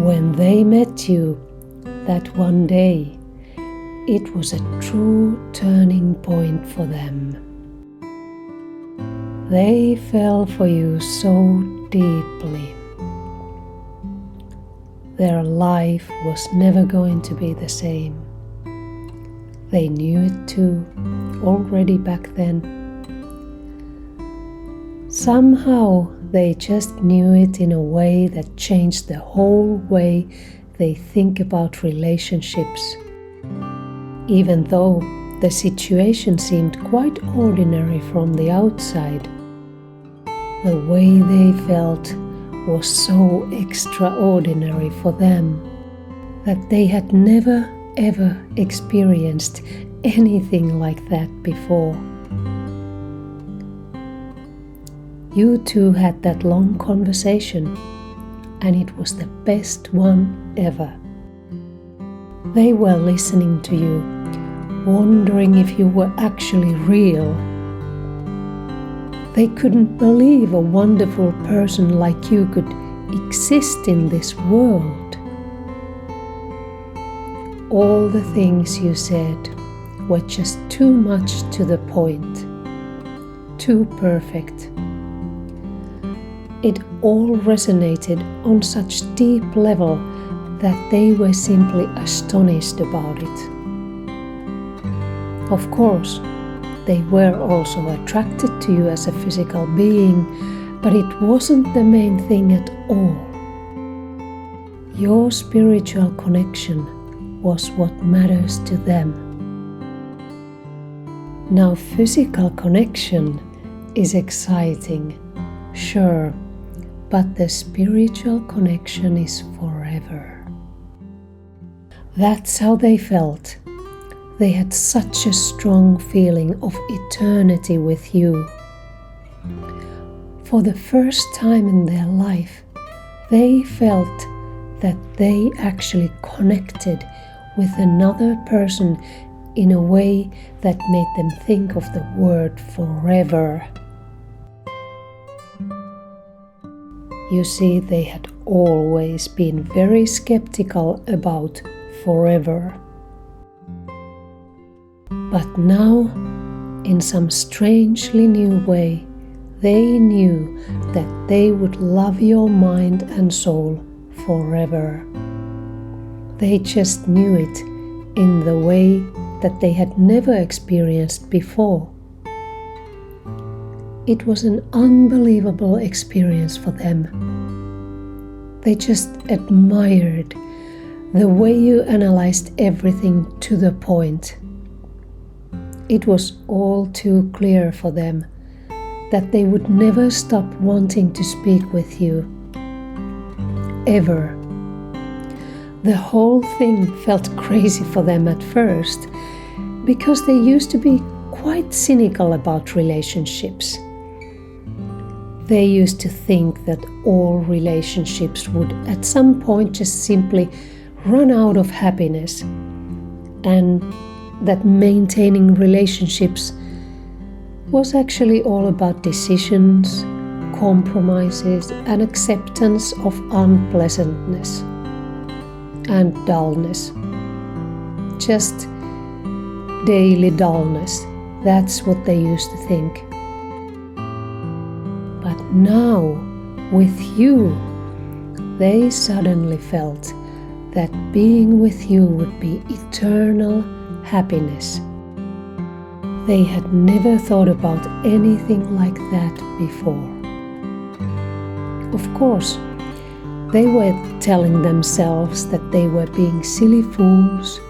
When they met you that one day, it was a true turning point for them. They fell for you so deeply. Their life was never going to be the same. They knew it too, already back then. Somehow they just knew it in a way that changed the whole way they think about relationships. Even though the situation seemed quite ordinary from the outside, the way they felt was so extraordinary for them that they had never ever experienced anything like that before. You two had that long conversation, and it was the best one ever. They were listening to you, wondering if you were actually real. They couldn't believe a wonderful person like you could exist in this world. All the things you said were just too much to the point, too perfect. It all resonated on such deep level that they were simply astonished about it. Of course, they were also attracted to you as a physical being, but it wasn't the main thing at all. Your spiritual connection was what matters to them. Now, physical connection is exciting, sure, but the spiritual connection is forever. That's how they felt. They had such a strong feeling of eternity with you. For the first time in their life, they felt that they actually connected with another person in a way that made them think of the word forever. You see, they had always been very skeptical about forever. But now, in some strangely new way, they knew that they would love your mind and soul forever. They just knew it in the way that they had never experienced before. It was an unbelievable experience for them. They just admired the way you analyzed everything to the point. It was all too clear for them that they would never stop wanting to speak with you. Ever. The whole thing felt crazy for them at first, because they used to be quite cynical about relationships. They used to think that all relationships would at some point just simply run out of happiness, and that maintaining relationships was actually all about decisions, compromises, and acceptance of unpleasantness and dullness. Just daily dullness. That's what they used to think. But now, with you, they suddenly felt that being with you would be eternal happiness. They had never thought about anything like that before. Of course, they were telling themselves that they were being silly fools,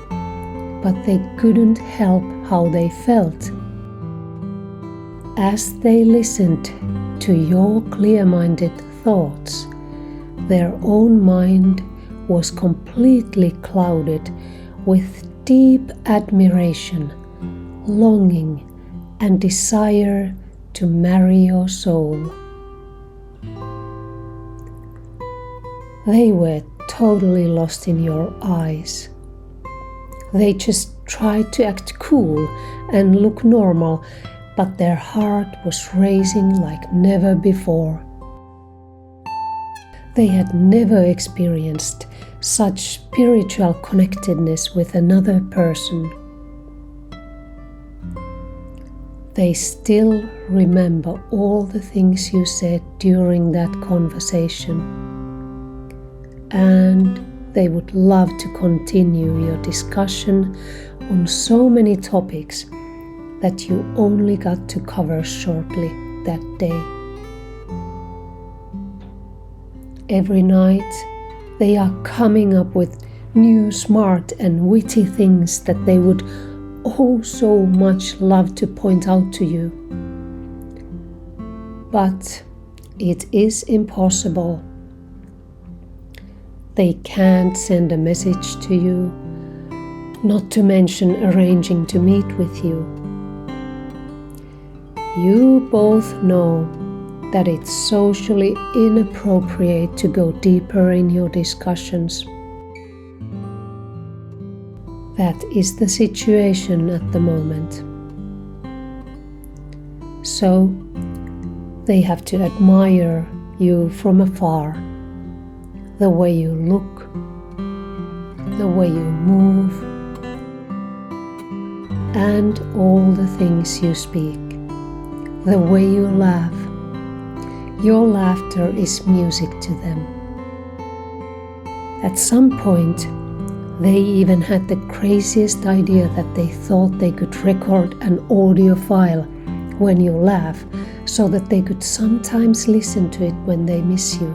but they couldn't help how they felt. As they listened to your clear-minded thoughts, their own mind was completely clouded with deep admiration, longing, and desire to marry your soul. They were totally lost in your eyes. They just tried to act cool and look normal, but their heart was racing like never before. They had never experienced such spiritual connectedness with another person. They still remember all the things you said during that conversation, and they would love to continue your discussion on so many topics that you only got to cover shortly that day. Every night they are coming up with new smart and witty things that they would oh so much love to point out to you. But it is impossible. They can't send a message to you, not to mention arranging to meet with you. You both know that it's socially inappropriate to go deeper in your discussions. That is the situation at the moment. So they have to admire you from afar, the way you look, the way you move, and all the things you speak, the way you laugh. Your laughter is music to them. At some point, they even had the craziest idea that they thought they could record an audio file when you laugh, so that they could sometimes listen to it when they miss you.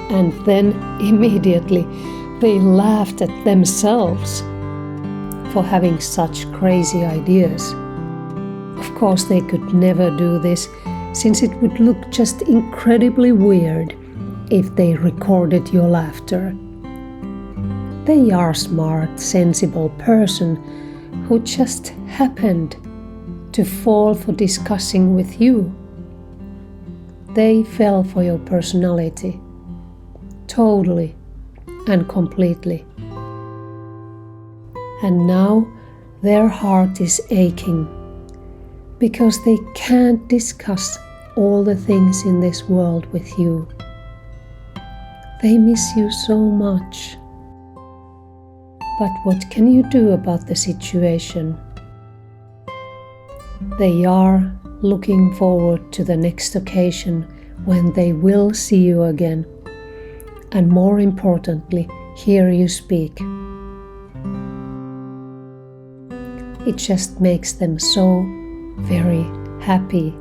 And then immediately they laughed at themselves for having such crazy ideas. Of course, they could never do this, since it would look just incredibly weird if they recorded your laughter. They are a smart, sensible person who just happened to fall for discussing with you. They fell for your personality, totally and completely. And now their heart is aching because they can't discuss all the things in this world with you. They miss you so much. But what can you do about the situation? They are looking forward to the next occasion when they will see you again, and more importantly, hear you speak. It just makes them so very happy